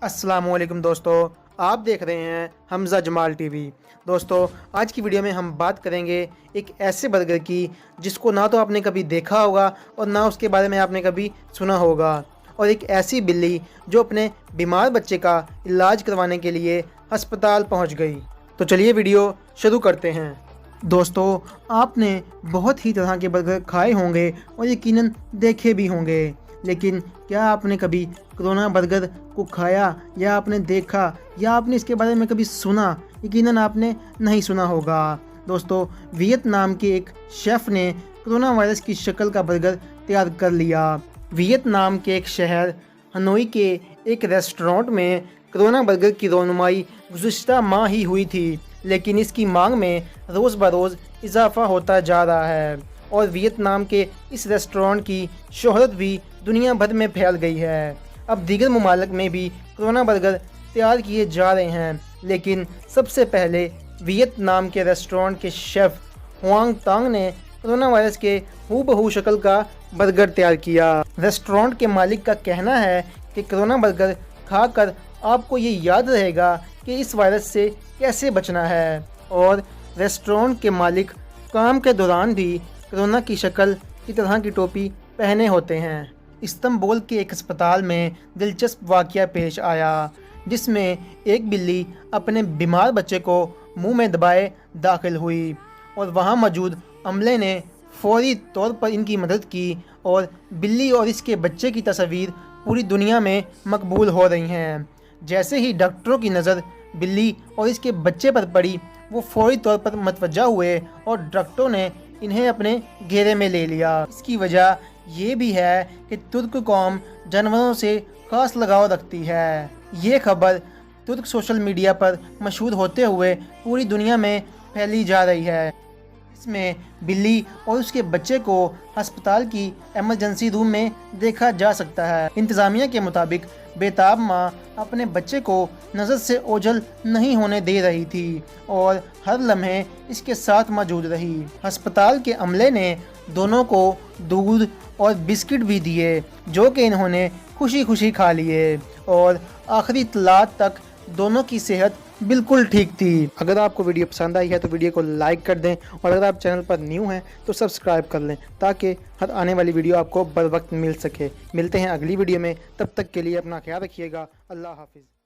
अस्सलाम वालेकुम दोस्तों, आप देख रहे हैं हमजा जमाल टीवी। दोस्तों, आज की वीडियो में हम बात करेंगे एक ऐसे बर्गर की जिसको ना तो आपने कभी देखा होगा और ना उसके बारे में आपने कभी सुना होगा, और एक ऐसी बिल्ली जो अपने बीमार बच्चे का इलाज करवाने के लिए अस्पताल पहुंच गई। तो चलिए वीडियो शुरू करते हैं। दोस्तों, आपने बहुत ही तरह के बर्गर खाए होंगे और यकीनन देखे भी होंगे, लेकिन क्या आपने कभी कोरोना बर्गर को खाया या आपने देखा या आपने इसके बारे में कभी सुना? यकीनन आपने नहीं सुना होगा। दोस्तों, वियतनाम के एक शेफ़ ने कोरोना वायरस की शक्ल का बर्गर तैयार कर लिया। वियतनाम के एक शहर हनोई के एक रेस्टोरेंट में कोरोना बर्गर की रोनुमाई गुज़िश्ता माह ही हुई थी, लेकिन इसकी मांग में रोज़ बरोज़ इजाफा होता जा रहा है और वियतनाम के इस रेस्टोरेंट की शोहरत भी दुनिया भर में फैल गई है। अब दीगर ममालिक में भी कोरोना बर्गर तैयार किए जा रहे हैं, लेकिन सबसे पहले वियतनाम के रेस्टोरेंट के शेफ़ हुआंग तांग ने कोरोना वायरस के हूबहू शक्ल का बर्गर तैयार किया। रेस्टोरेंट के मालिक का कहना है कि कोरोना बर्गर खाकर आपको ये याद रहेगा कि इस वायरस से कैसे बचना है, और रेस्टोरेंट के मालिक काम के दौरान भी कोरोना की शक्ल की तरह की टोपी पहने होते हैं। इस्तांबुल के एक अस्पताल में दिलचस्प वाक़या पेश आया, जिसमें एक बिल्ली अपने बीमार बच्चे को मुंह में दबाए दाखिल हुई और वहां मौजूद अमले ने फौरी तौर पर इनकी मदद की, और बिल्ली और इसके बच्चे की तस्वीर पूरी दुनिया में मकबूल हो रही हैं। जैसे ही डॉक्टरों की नज़र बिल्ली और इसके बच्चे पर पड़ी, वो फौरी तौर पर मतवज्जा हुए और डॉक्टरों ने इन्हें अपने घेरे में ले लिया। इसकी वजह ये भी है कि तुर्क कौम जानवरों से खास लगाव रखती है। ये खबर तुर्क सोशल मीडिया पर मशहूर होते हुए पूरी दुनिया में फैली जा रही है। इसमें बिल्ली और उसके बच्चे को अस्पताल की इमरजेंसी रूम में देखा जा सकता है। इंतज़ामिया के मुताबिक बेताब माँ अपने बच्चे को नज़र से ओझल नहीं होने दे रही थी और हर लम्हे इसके साथ मौजूद रही। अस्पताल के अमले ने दोनों को दूध और बिस्किट भी दिए, जो कि इन्होंने खुशी खुशी खा लिए, और आखिरी इत्तलात तक दोनों की सेहत बिल्कुल ठीक थी। अगर आपको वीडियो पसंद आई है तो वीडियो को लाइक कर दें, और अगर आप चैनल पर न्यू हैं तो सब्सक्राइब कर लें, ताकि हर आने वाली वीडियो आपको बर वक्त मिल सके। मिलते हैं अगली वीडियो में, तब तक के लिए अपना ख्याल रखिएगा। अल्लाह हाफिज़।